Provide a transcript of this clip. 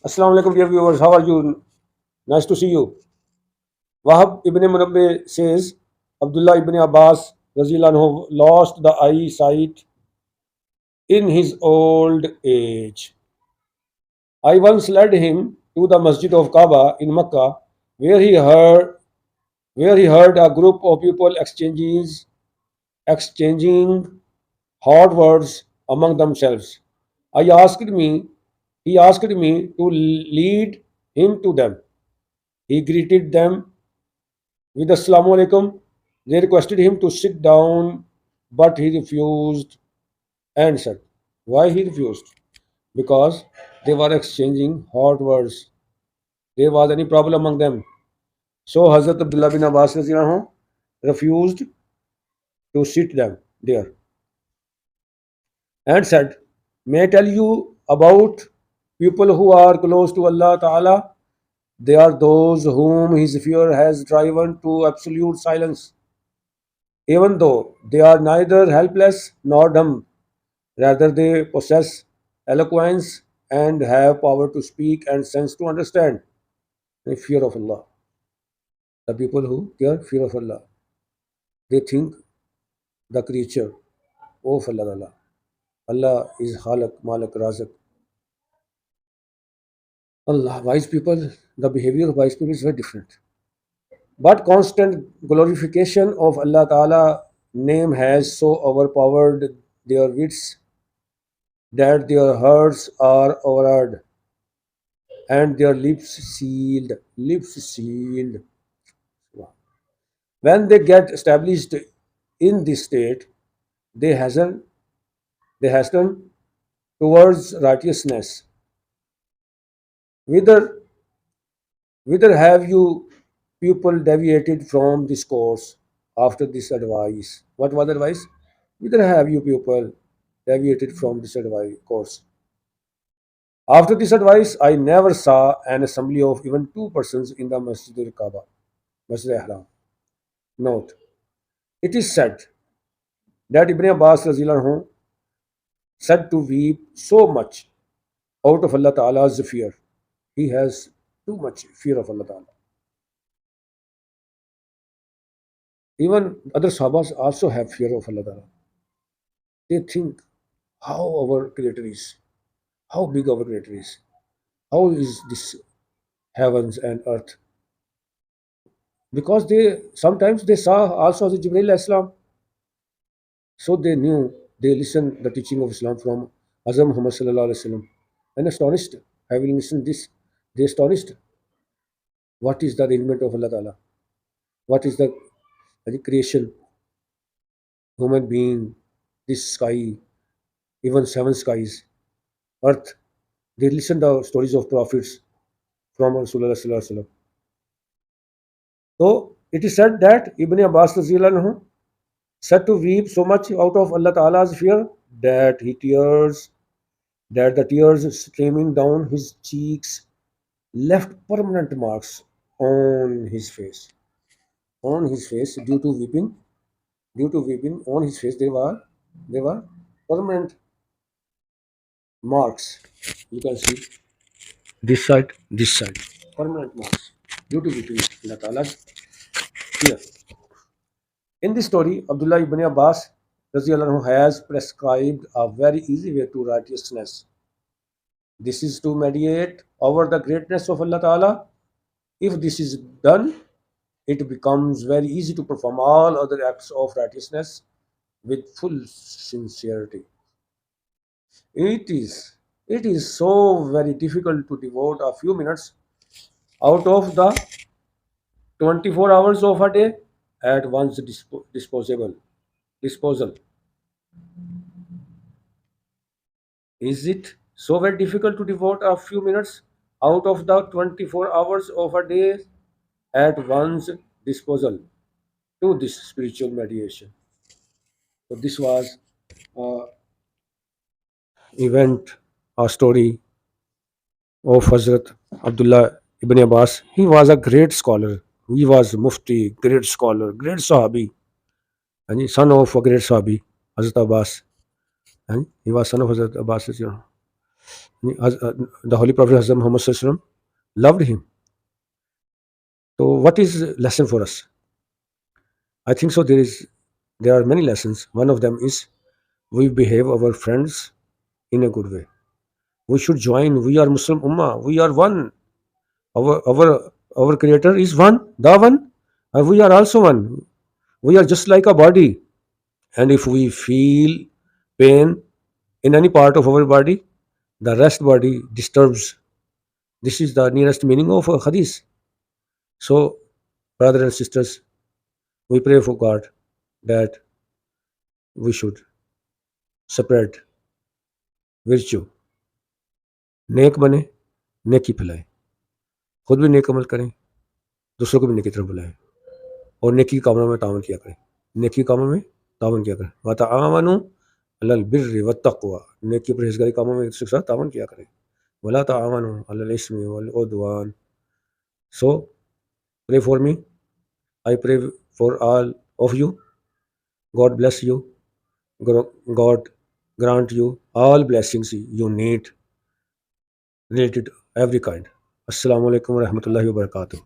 Assalamu alaikum, dear viewers. How are you? Nice to see you. Wahab ibn Munabbi says Abdullah ibn Abbas Razilan lost the eyesight in his old age. I once led him to the Masjid of Kaaba in Mecca, where he heard where he heard a group of people exchanging hard words among themselves. I asked me he asked me to lead him to them. He greeted them with Assalamu alaikum. They requested him to sit down, but he refused and said, why he refused? Because they were exchanging hot words. There was any problem among them. So Hazrat Abdullah bin Abbas refused to sit them there and said, may I tell you about people who are close to Allah Ta'ala? They are those whom his fear has driven to absolute silence, even though they are neither helpless nor dumb. Rather, they possess eloquence and have power to speak and sense to understand. The fear of Allah. The people who care fear of Allah. They think the creature of Allah. Allah is Khalaq, Malik, Razak. Allah, wise people, the behavior of wise people is very different. But constant glorification of Allah Ta'ala name has so overpowered their wits that their hearts are overawed and their lips sealed. When they get established in this state, they hasten towards righteousness. Whither, whither have you people deviated from this course after this advice? What was the advice? Whither have you people deviated from this advice course? After this advice, I never saw an assembly of even two persons in the Masjid al-Kaaba, Masjid al-Haram. Note, it is said that Ibn Abbas anhu said to weep so much out of Allah Ta'ala's fear. He has too much fear of Allah Ta'ala. Even other Sahabas also have fear of Allah Ta'ala. They think how our Creator is, how big our Creator is, how is this heavens and earth. Because they sometimes they saw also the Jibreel Islam, so they knew they listened the teaching of Islam from Azam Muhammad Sallallahu Alaihi Wasallam and astonished. Having listened this, they astonished. What is the arrangement of Allah Ta'ala? What is the creation, human being, this sky, even seven skies, earth? They listen the stories of prophets from Rasulullah Sallallahu Alaihi Wasallam. So it is said that Ibn Abbas Radhiyallahu anhu said to weep so much out of Allah Ta'ala's fear that the tears streaming down his cheeks left permanent marks on his face. On his face, due to weeping on his face, they were permanent marks. You can see this side, permanent marks due to weeping. Allah Ta'ala's fear. In this story, Abdullah ibn Abbas Radhiyallahu anhu has prescribed a very easy way to righteousness. This is to meditate over the greatness of Allah Ta'ala. If this is done, it becomes very easy to perform all other acts of righteousness with full sincerity. It is it is so very difficult to devote a few minutes out of the 24 hours of a day at one's disposal. Is it so very difficult to devote a few minutes out of the 24 hours of a day at one's disposal to this spiritual mediation? So this was a event, a story of Hazrat Abdullah ibn Abbas. He was a great scholar. He was Mufti, great scholar, great Sahabi, and son of a great Sahabi, Hazrat Abbas. And he was son of Hazrat Abbas. The Holy Prophet Hazrat Muhammad Sallallahu Alaihi Wasallam loved him. So, what is lesson for us? I think so. There are many lessons. One of them is we behave our friends in a good way. We should join. We are Muslim Ummah. We are one. Our Creator is one, the one, and we are also one. We are just like a body. And if we feel pain in any part of our body, the rest body disturbs. This is the nearest meaning of a hadith. So, brothers and sisters, we pray for God that we should spread virtue, नेक बने, नेकी फैलाएं, खुद भी नेक अमल करें, दूसरों को भी नेकी तरफ बुलाएं और नेकी कामों में तावन किया करें, नेकी कामों में तावन किया करें, वतआवनु अलल बिर्रि वत्तक़वा, नेकी परहेज़गारी कामों में एक दूसरे के साथ तावन किया करें, वला तआवनु अलल इस्मि वल उद्वान. So pray for me. I pray for all of you. God bless you. God grant you all blessings you need related every kind. Assalamu alaikum wa rahmatullahi wa barakatuh.